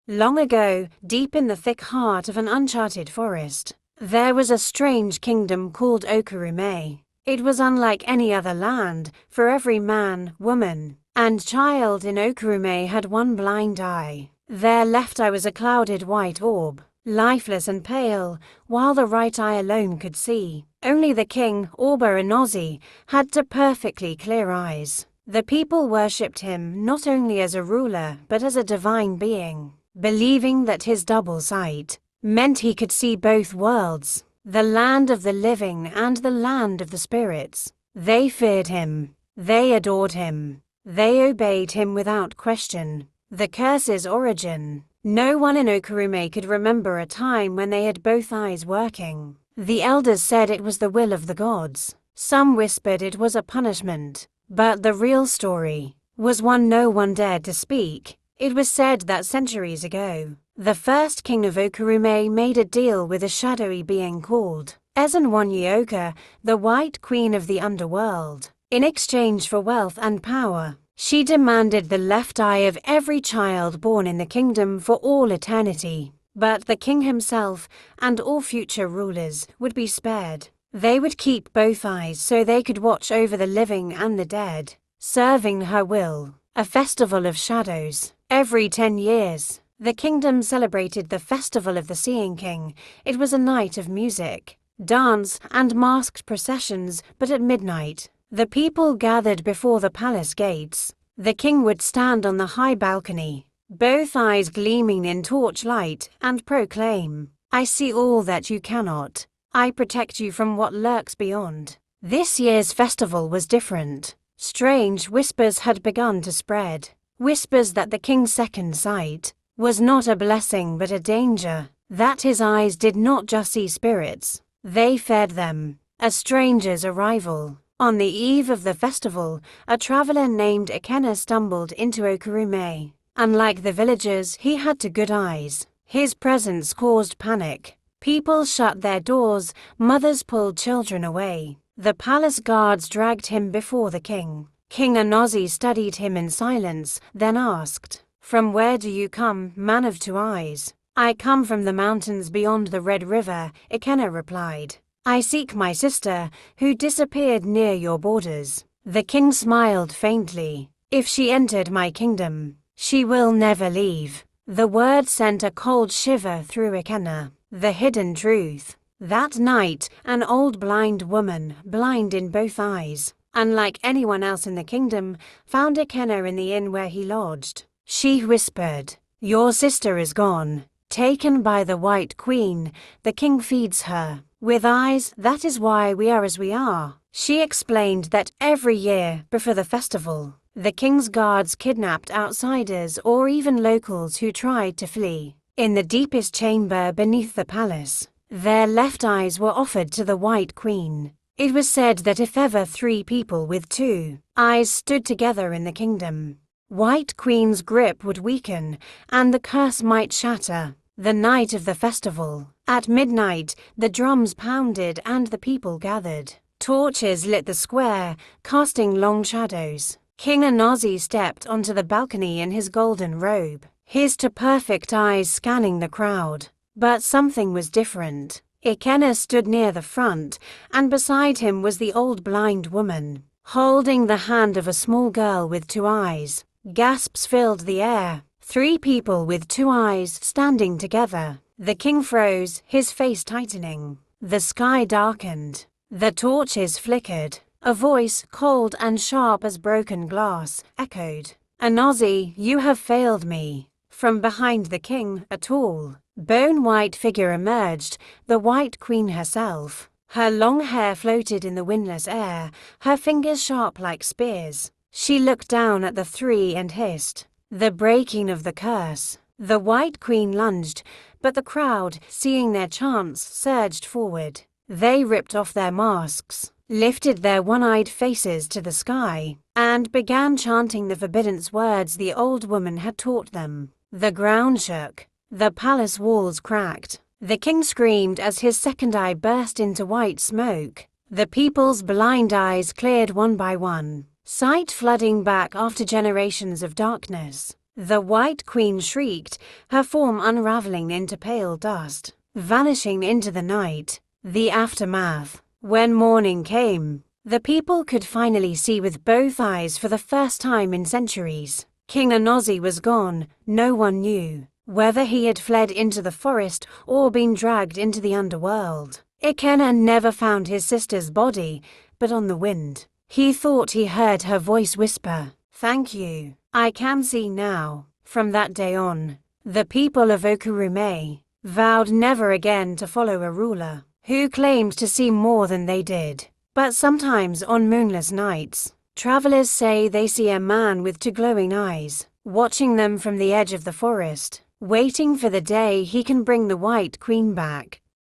Long ago, deep in the thick heart of an uncharted forest, there was a strange kingdom called Okurume. It was unlike any other land, for every man, woman, and child in Okurume had one blind eye. Their left eye was a clouded white orb, lifeless and pale, while the right eye alone could see. Only the king, Okurume, had two perfectly clear eyes. The people worshipped him not only as a ruler but as a divine being, believing that his double sight meant he could see both worlds, the land of the living and the land of the spirits. They feared him. They adored him. They obeyed him without question. The curse's origin. No one in Okurume could remember a time when they had both eyes working. The elders said it was the will of the gods. Some whispered it was a punishment. But the real story was one no one dared to speak. It was said that centuries ago, the first king of Okurume made a deal with a shadowy being called Ezenwanyioka, the White Queen of the Underworld. In exchange for wealth and power, she demanded the left eye of every child born in the kingdom for all eternity. But the king himself and all future rulers would be spared. They would keep both eyes so they could watch over the living and the dead, serving her will. A festival of shadows. Every 10 years, the kingdom celebrated the Festival of the Seeing King. It was a night of music, dance, and masked processions, but at midnight, the people gathered before the palace gates. The king would stand on the high balcony, both eyes gleaming in torchlight, and proclaim, "I see all that you cannot. I protect you from what lurks beyond." This year's festival was different. Strange whispers had begun to spread. Whispers that the king's second sight was not a blessing but a danger. That his eyes did not just see spirits, they fed them. A stranger's arrival. On the eve of the festival, a traveler named Ekena stumbled into Okurume. Unlike the villagers, he had two good eyes. His presence caused panic. People shut their doors, mothers pulled children away. The palace guards dragged him before the king. King Anozi studied him in silence, then asked, "From where do you come, man of two eyes?" "I come from the mountains beyond the Red River," Ekena replied. "I seek my sister, who disappeared near your borders." The king smiled faintly. "If she entered my kingdom, she will never leave." The word sent a cold shiver through Ekena. The hidden truth. That night, an old blind woman, blind in both eyes, unlike anyone else in the kingdom, found Ekena in the inn where he lodged. She whispered, "Your sister is gone, taken by the White Queen. The king feeds her with eyes. That is why we are as we are." She explained that every year, before the festival, the king's guards kidnapped outsiders or even locals who tried to flee. In the deepest chamber beneath the palace, their left eyes were offered to the White Queen. It was said that if ever 3 people with 2 eyes stood together in the kingdom, White Queen's grip would weaken and the curse might shatter. The night of the festival, at midnight, the drums pounded and the people gathered. Torches lit the square, casting long shadows. King Anozi stepped onto the balcony in his golden robe, his two perfect eyes scanning the crowd. But something was different. Ekena stood near the front, and beside him was the old blind woman, holding the hand of a small girl with 2 eyes. Gasps filled the air. 3 people with 2 eyes standing together. The king froze, his face tightening. The sky darkened. The torches flickered. A voice, cold and sharp as broken glass, echoed, "Anozi, you have failed me." From behind the king, a tall, bone-white figure emerged, the White Queen herself. Her long hair floated in the windless air, her fingers sharp like spears. She looked down at the 3 and hissed, "The breaking of the curse." The White Queen lunged, but the crowd, seeing their chance, surged forward. They ripped off their masks, lifted their one-eyed faces to the sky, and began chanting the forbidden words the old woman had taught them. The ground shook. The palace walls cracked. The king screamed as his second eye burst into white smoke. The people's blind eyes cleared one by one, sight flooding back after generations of darkness. The White Queen shrieked, her form unraveling into pale dust, vanishing into the night. The aftermath. When morning came, the people could finally see with both eyes for the first time in centuries. King Anozi was gone. No one knew whether he had fled into the forest or been dragged into the underworld. Ikenna never found his sister's body, but on the wind, he thought he heard her voice whisper, "Thank you. I can see now." From that day on, the people of Okurume vowed never again to follow a ruler who claimed to see more than they did. But sometimes on moonless nights, travelers say they see a man with two glowing eyes, watching them from the edge of the forest, waiting for the day he can bring the White Queen back.